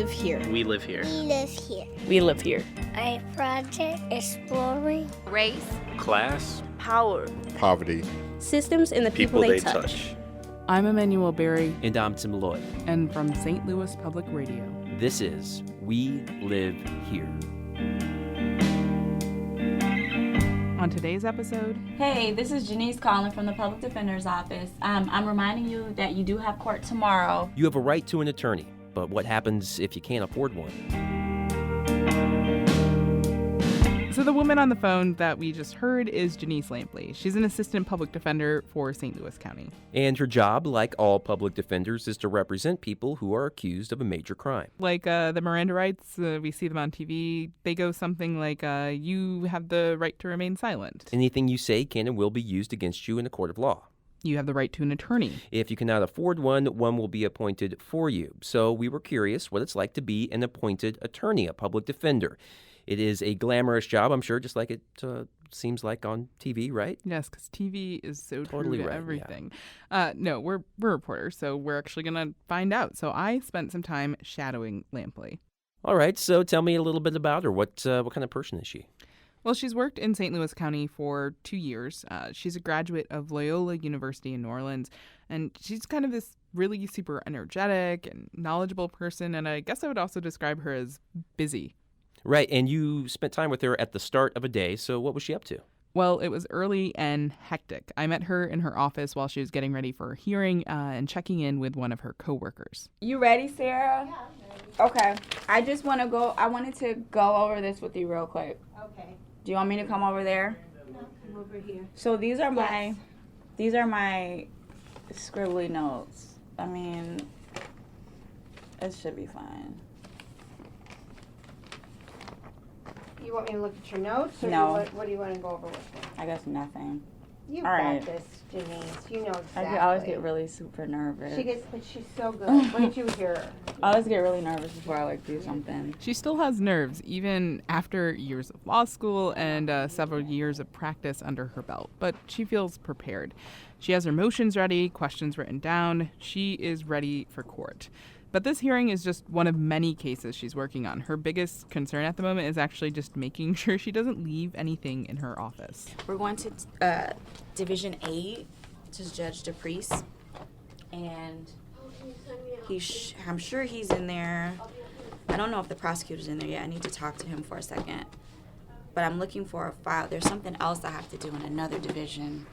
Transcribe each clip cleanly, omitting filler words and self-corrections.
live here. We live here. We live here. We live here. A project exploring race, Class. Power. Poverty. Systems and the people they touch. I'm Emmanuel Berry. And I'm Tim Lloyd. And from St. Louis Public Radio. This is We Live Here. On today's episode... Hey, this is Janice calling from the Public Defender's Office. I'm reminding you that you do have court tomorrow. You have a right to an attorney, but what happens if you can't afford one? So the woman on the phone that we just heard is Janice Lampley. She's an assistant public defender for St. Louis County. And her job, like all public defenders, is to represent people who are accused of a major crime. Like the Miranda rights, we see them on TV. They go something like, you have the right to remain silent. Anything you say can and will be used against you in a court of law. You have the right to an attorney. If you cannot afford one, one will be appointed for you. So we were curious what it's like to be an appointed attorney, a public defender. It is a glamorous job, I'm sure, just like it seems like on TV, right? Yes, because TV is so totally true to right, everything. Yeah. No, we're reporters, so we're actually going to find out. So I spent some time shadowing Lampley. All right, so tell me a little bit about her. What kind of person is she? Well, she's worked in St. Louis County for 2 years. She's a graduate of Loyola University in New Orleans, and she's kind of this really super energetic and knowledgeable person, and I guess I would also describe her as busy. Right, and you spent time with her at the start of a day, so what was she up to? Well, it was early and hectic. I met her in her office while she was getting ready for a hearing and checking in with one of her coworkers. You ready, Sarah? Yeah, I'm ready. Okay. I wanted to go over this with you real quick. Okay. Do you want me to come over there? No, come over here. So these are my scribbly notes. I mean, it should be fine. You want me to look at your notes, or No. what do you want to go over with me? I guess nothing. You All got right. this, Janice. You know exactly. I always get really super nervous. But she's so good. What did you hear? I always get really nervous before I do something. She still has nerves, even after years of law school and several years of practice under her belt. But she feels prepared. She has her motions ready, questions written down. She is ready for court. But this hearing is just one of many cases she's working on. Her biggest concern at the moment is actually just making sure she doesn't leave anything in her office. We're going to Division 8 to Judge DePriest, and I'm sure he's in there. I don't know if the prosecutor's in there yet. I need to talk to him for a second. But I'm looking for a file. There's something else I have to do in another division.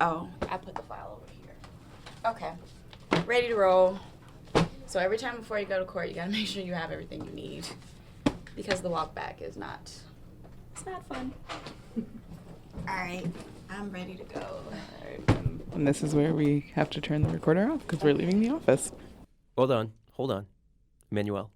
Oh, I put the file over here. Okay. Ready to roll. So every time before you go to court, you gotta make sure you have everything you need, because the walk back is not fun. All right, I'm ready to go. And this is where we have to turn the recorder off because we're leaving the office. Hold on. Manuel,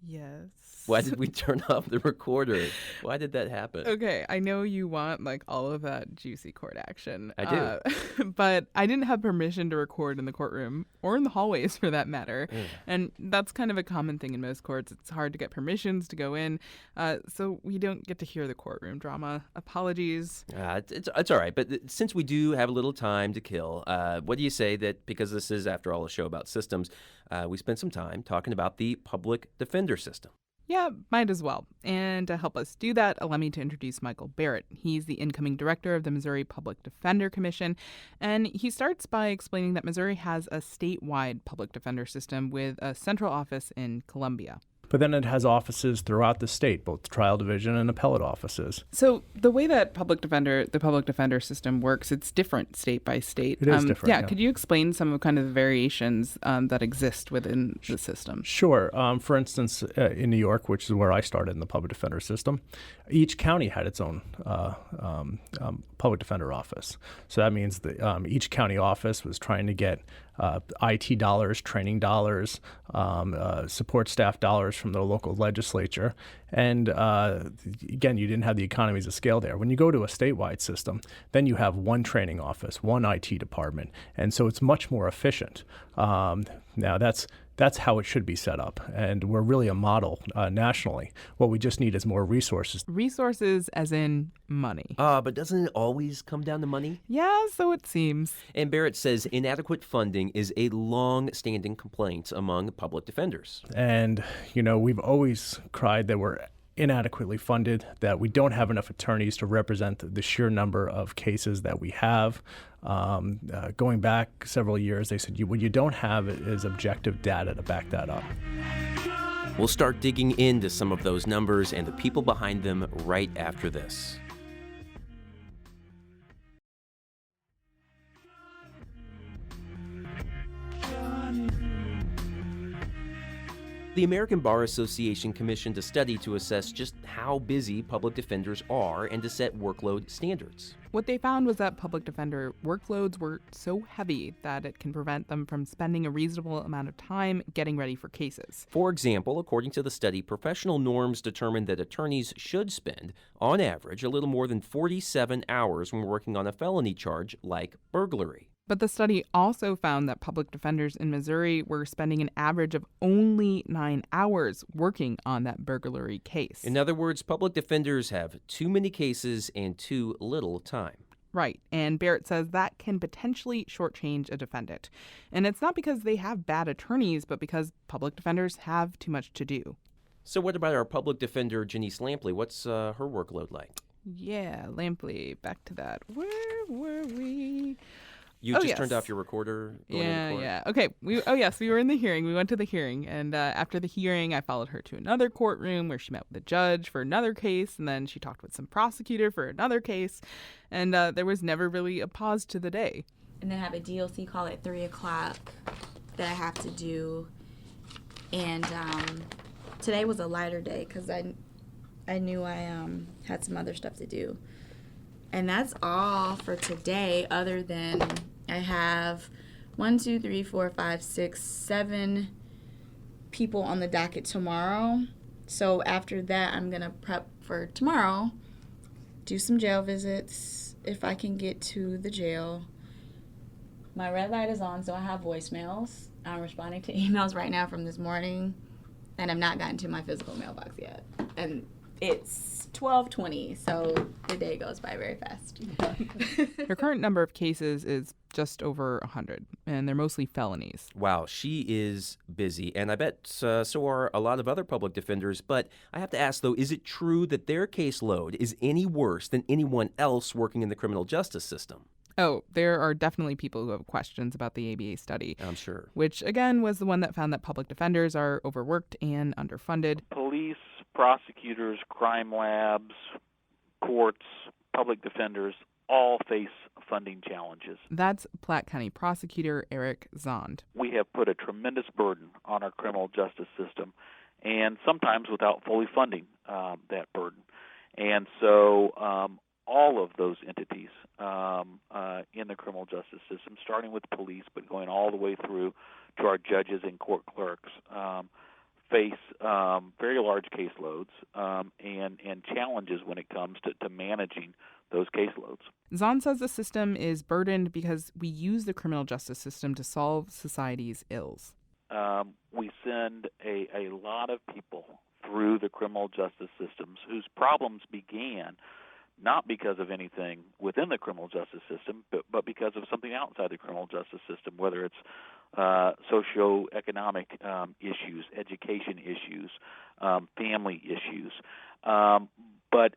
Yes. why did we turn off the recorder? Why did that happen? Okay, I know you want like all of that juicy court action. I do. But I didn't have permission to record in the courtroom or in the hallways for that matter. Yeah. And that's kind of a common thing in most courts. It's hard to get permissions to go in. So we don't get to hear the courtroom drama. Apologies. It's all right. But since we do have a little time to kill, what do you say that, because this is, after all, a show about systems, we spend some time talking about the public defender system? Yeah, might as well. And to help us do that, allow me to introduce Michael Barrett. He's the incoming director of the Missouri Public Defender Commission. And he starts by explaining that Missouri has a statewide public defender system with a central office in Columbia. But then it has offices throughout the state, both trial division and appellate offices. So the way that the public defender system works, it's different state by state. It is different. Yeah, could you explain some of kind of the variations that exist within the system? Sure. For instance, in New York, which is where I started in the public defender system, each county had its own public defender office. So that means that each county office was trying to get IT dollars, training dollars, support staff dollars from the local legislature. And again, you didn't have the economies of scale there. When you go to a statewide system, then you have one training office, one IT department. And so it's much more efficient. Now, that's That's how it should be set up. And we're really a model nationally. What we just need is more resources. Resources as in money. But doesn't it always come down to money? Yeah, so it seems. And Barrett says inadequate funding is a long-standing complaint among public defenders. And, we've always cried that we're inadequately funded, that we don't have enough attorneys to represent the sheer number of cases that we have. Going back several years, they said what you don't have is objective data to back that up. We'll start digging into some of those numbers and the people behind them right after this. The American Bar Association commissioned a study to assess just how busy public defenders are and to set workload standards. What they found was that public defender workloads were so heavy that it can prevent them from spending a reasonable amount of time getting ready for cases. For example, according to the study, professional norms determined that attorneys should spend, on average, a little more than 47 hours when working on a felony charge like burglary. But the study also found that public defenders in Missouri were spending an average of only 9 hours working on that burglary case. In other words, public defenders have too many cases and too little time. Right, and Barrett says that can potentially shortchange a defendant. And it's not because they have bad attorneys, but because public defenders have too much to do. So what about our public defender, Janice Lampley? What's her workload like? Yeah, Lampley, back to that. Where were we? You just turned off your recorder? Yeah. Okay. We were in the hearing. We went to the hearing. And after the hearing, I followed her to another courtroom where she met with the judge for another case. And then she talked with some prosecutor for another case. And there was never really a pause to the day. And then I have a DLC call at 3 o'clock that I have to do. And today was a lighter day because I knew I had some other stuff to do. And that's all for today, other than I have 7 people on the docket tomorrow. So after that, I'm going to prep for tomorrow, do some jail visits if I can get to the jail. My red light is on, so I have voicemails. I'm responding to emails right now from this morning, and I've not gotten to my physical mailbox yet. And it's 12:20, so the day goes by very fast. Her current number of cases is just over 100, and they're mostly felonies. Wow, she is busy, and I bet so are a lot of other public defenders. But I have to ask, though, is it true that their caseload is any worse than anyone else working in the criminal justice system? Oh, there are definitely people who have questions about the ABA study. I'm sure. Which, again, was the one that found that public defenders are overworked and underfunded. Police, prosecutors, crime labs, courts, public defenders all face funding challenges. That's Platte County Prosecutor Eric Zond. We have put a tremendous burden on our criminal justice system, and sometimes without fully funding that burden. And so all of those entities in the criminal justice system, starting with police but going all the way through to our judges and court clerks, face very large caseloads and challenges when it comes to managing those caseloads. Zahn says the system is burdened because we use the criminal justice system to solve society's ills. We send a lot of people through the criminal justice systems whose problems began not because of anything within the criminal justice system, but because of something outside the criminal justice system, whether it's socioeconomic issues, education issues, family issues. But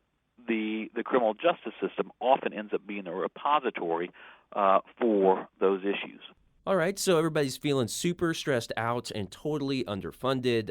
the criminal justice system often ends up being a repository for those issues. All right, so everybody's feeling super stressed out and totally underfunded.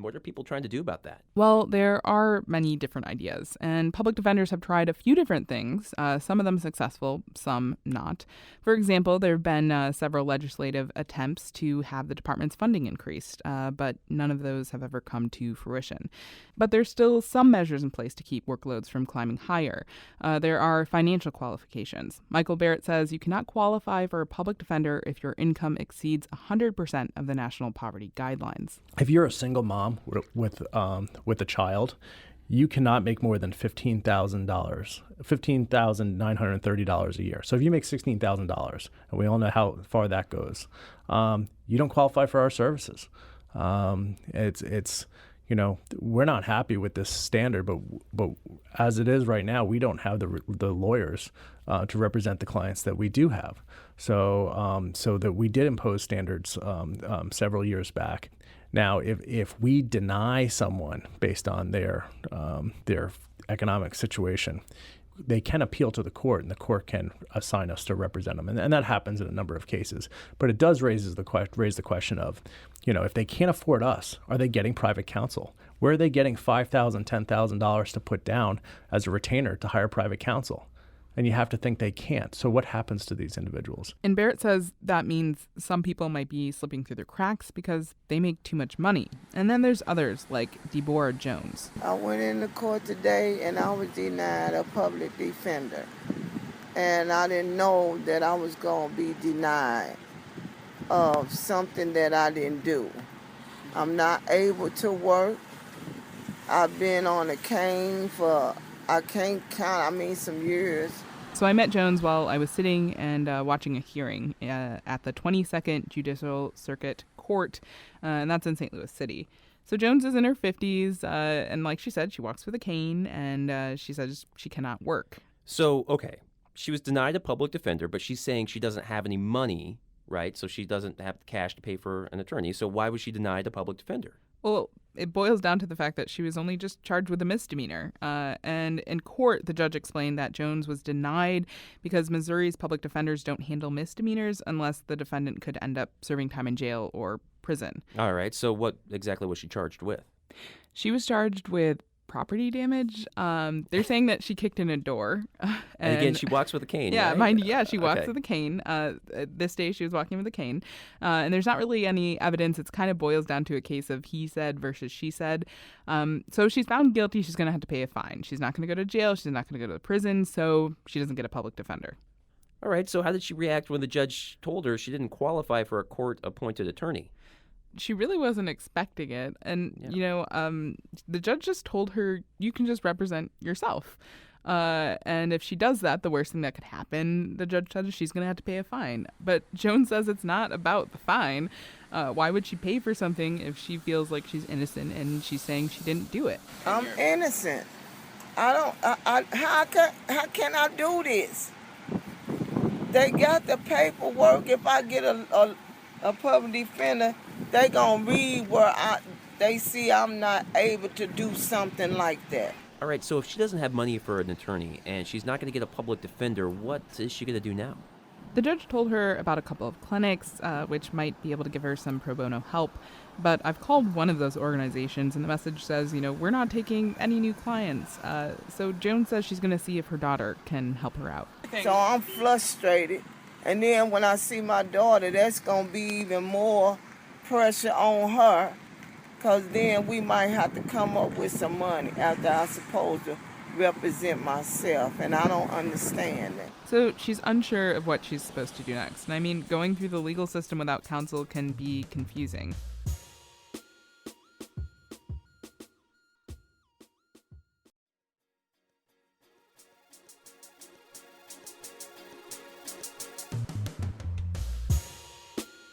What are people trying to do about that? Well, there are many different ideas, and public defenders have tried a few different things, some of them successful, some not. For example, there have been several legislative attempts to have the department's funding increased, but none of those have ever come to fruition. But there's still some measures in place to keep workloads from climbing higher. There are financial qualifications. Michael Barrett says you cannot qualify for a public defender if your income exceeds 100% of the national poverty guidelines. If you're a single mom with a child, you cannot make more than $15,930 a year. So if you make $16,000, and we all know how far that goes, you don't qualify for our services. It's we're not happy with this standard, but as it is right now, we don't have the lawyers to represent the clients that we do have. So that we did impose standards several years back. Now, if we deny someone based on their economic situation, they can appeal to the court, and the court can assign us to represent them, and that happens in a number of cases. But it does raise the question of, if they can't afford us, are they getting private counsel? Where are they getting $5,000, $10,000 to put down as a retainer to hire private counsel? And you have to think they can't. So what happens to these individuals? And Barrett says that means some people might be slipping through the cracks because they make too much money. And then there's others like Deborah Jones. I went into court today and I was denied a public defender. And I didn't know that I was going to be denied of something that I didn't do. I'm not able to work. I've been on a cane for, I can't count, some years. So I met Jones while I was sitting and watching a hearing at the 22nd Judicial Circuit Court, and that's in St. Louis City. So Jones is in her 50s, and like she said, she walks with a cane, and she says she cannot work. So, okay, she was denied a public defender, but she's saying she doesn't have any money, right? So she doesn't have cash to pay for an attorney. So why was she denied a public defender? Well, it boils down to the fact that she was only just charged with a misdemeanor. And in court, the judge explained that Jones was denied because Missouri's public defenders don't handle misdemeanors unless the defendant could end up serving time in jail or prison. All right. So what exactly was she charged with? She was charged with property damage. They're saying that she kicked in a door. And again, she walks with a cane. Yeah, right? She walks with a cane. This day she was walking with a cane. And there's not really any evidence. It kind of boils down to a case of he said versus she said. So she's found guilty. She's going to have to pay a fine. She's not going to go to jail. She's not going to go to prison. So she doesn't get a public defender. All right. So how did she react when the judge told her she didn't qualify for a court-appointed attorney? She really wasn't expecting it. And, the judge just told her, you can just represent yourself. And if she does that, the worst thing that could happen, the judge said, is she's going to have to pay a fine. But Jones says it's not about the fine. Why would she pay for something if she feels like she's innocent and she's saying she didn't do it? I'm innocent. How can I do this? They got the paperwork. If I get a public defender, they gonna read where they see I'm not able to do something like that. All right, so if she doesn't have money for an attorney and she's not going to get a public defender, what is she going to do now? The judge told her about a couple of clinics, which might be able to give her some pro bono help. But I've called one of those organizations, and the message says, we're not taking any new clients. So Jones says she's going to see if her daughter can help her out. So I'm frustrated. And then when I see my daughter, that's going to be even more pressure on her, because then we might have to come up with some money after I'm supposed to represent myself, and I don't understand that. So she's unsure of what she's supposed to do next. And going through the legal system without counsel can be confusing.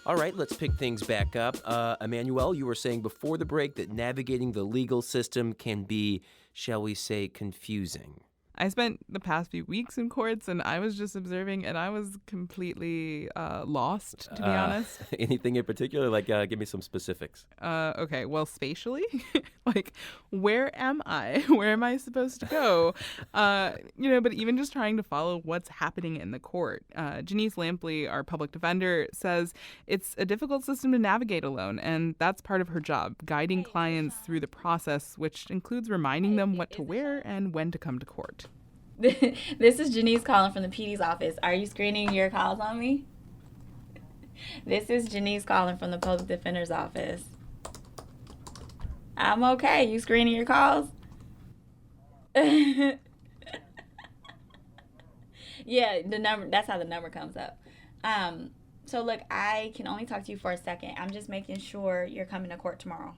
All right, let's pick things back up. Emmanuel, you were saying before the break that navigating the legal system can be, shall we say, confusing. I spent the past few weeks in courts, and I was just observing, and I was completely lost, to be honest. Anything in particular? Like, give me some specifics. Okay, well, spatially, where am I? Where am I supposed to go? But even just trying to follow what's happening in the court. Janice Lampley, our public defender, says it's a difficult system to navigate alone, and that's part of her job, guiding clients through the process, which includes reminding them what to wear and when to come to court. This is Janice calling from the PD's office. Are you screening your calls on me? This is Janice calling from the public defender's office. I'm okay. You screening your calls? Yeah, the number. That's how the number comes up. So look, I can only talk to you for a second. I'm just making sure you're coming to court tomorrow.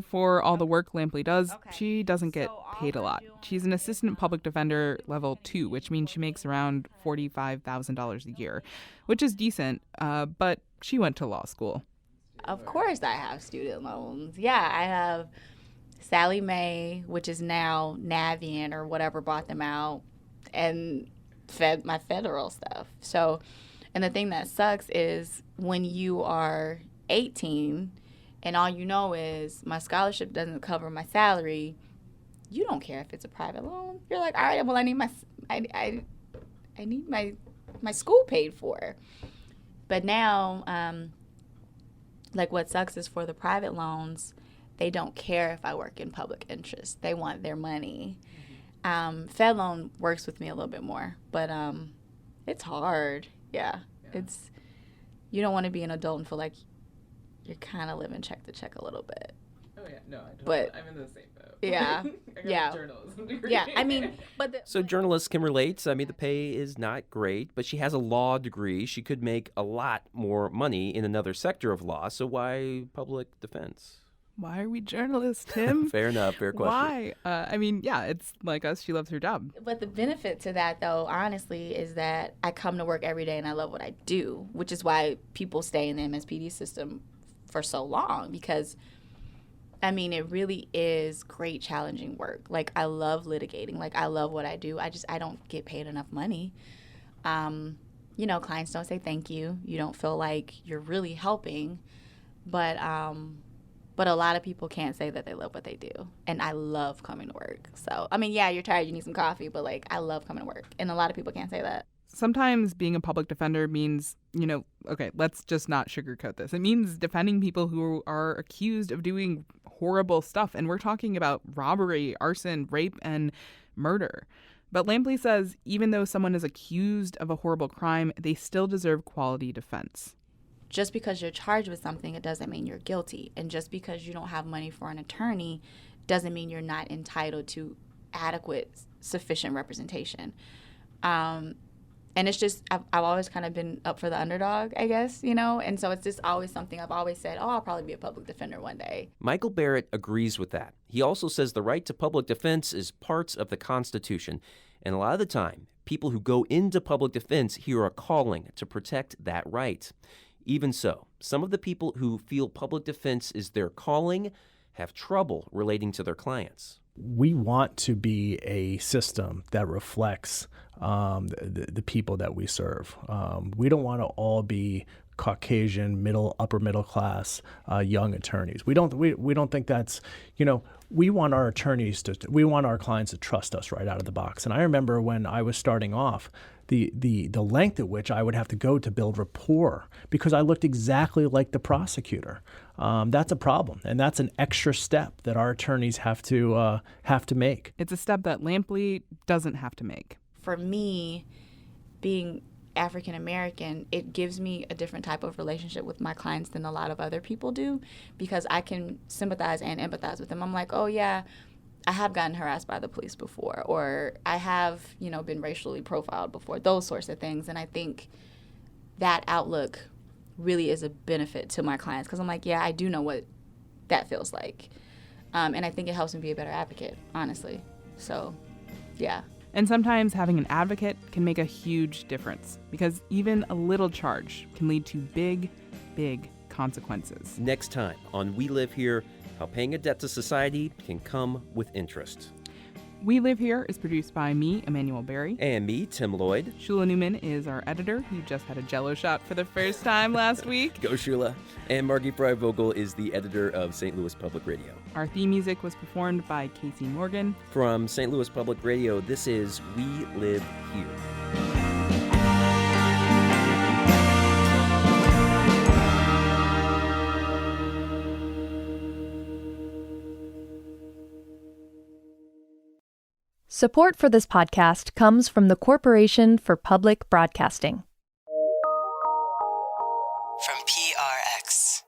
For all the work Lampley does, she doesn't get paid a lot. She's an assistant public defender level 2, which means she makes around $45,000 a year, which is decent, but she went to law school. Of course I have student loans. Yeah, I have Sallie Mae, which is now Navient or whatever bought them out, and my federal stuff. So, and the thing that sucks is when you are 18 and all you know is my scholarship doesn't cover my salary, you don't care if it's a private loan. You're like, all right, well, I need my school paid for. But now, like what sucks is for the private loans, they don't care if I work in public interest. They want their money. Fed loan works with me a little bit more, but it's hard. Yeah. You don't want to be an adult and feel like you're kind of living check to check a little bit. Oh yeah, no, I don't. But I'm in the same boat. Yeah, I got a journalism degree. Yeah. I mean, So journalists can relate. I mean, the pay is not great, but she has a law degree. She could make a lot more money in another sector of law. So why public defense? Why are we journalists, Tim? Fair enough. Fair question. Why? It's like us. She loves her job. But the benefit to that, though, honestly, is that I come to work every day and I love what I do, which is why people stay in the MSPD system for so long, because it really is great, challenging work. Like, I love litigating. Like, I love what I do. I don't get paid enough money. Clients don't say thank you. You don't feel like you're really helping. But a lot of people can't say that they love what they do. And I love coming to work. So, you're tired, you need some coffee, but, I love coming to work. And a lot of people can't say that. Sometimes being a public defender means, let's just not sugarcoat this. It means defending people who are accused of doing horrible stuff. And we're talking about robbery, arson, rape, and murder. But Lampley says even though someone is accused of a horrible crime, they still deserve quality defense. Just because you're charged with something, it doesn't mean you're guilty. And just because you don't have money for an attorney doesn't mean you're not entitled to adequate, sufficient representation. And it's just, I've always kind of been up for the underdog, I guess, and so it's just always something I've always said, I'll probably be a public defender one day. Michael Barrett agrees with that. He also says the right to public defense is parts of the Constitution. And a lot of the time, people who go into public defense hear a calling to protect that right. Even so, some of the people who feel public defense is their calling have trouble relating to their clients. We want to be a system that reflects the people that we serve. We don't want to all be Caucasian, upper middle class, young attorneys. We don't think that's, we want our we want our clients to trust us right out of the box. And I remember when I was starting off, the length at which I would have to go to build rapport because I looked exactly like the prosecutor. That's a problem, and that's an extra step that our attorneys have to make. It's a step that Lampley doesn't have to make. For me, being African American, it gives me a different type of relationship with my clients than a lot of other people do, because I can sympathize and empathize with them. I'm like, oh yeah, I have gotten harassed by the police before, or I have, been racially profiled before, those sorts of things. And I think that outlook really is a benefit to my clients, because I'm like, yeah, I do know what that feels like. And I think it helps me be a better advocate, honestly. So, yeah. And sometimes having an advocate can make a huge difference, because even a little charge can lead to big, big consequences. Next time on We Live Here, how paying a debt to society can come with interest. We Live Here is produced by me, Emmanuel Berry. And me, Tim Lloyd. Shula Newman is our editor, who just had a Jell-O shot for the first time last week. Go Shula. And Margie Fry-Vogel is the editor of St. Louis Public Radio. Our theme music was performed by Casey Morgan. From St. Louis Public Radio, this is We Live Here. Support for this podcast comes from the Corporation for Public Broadcasting. From PRX.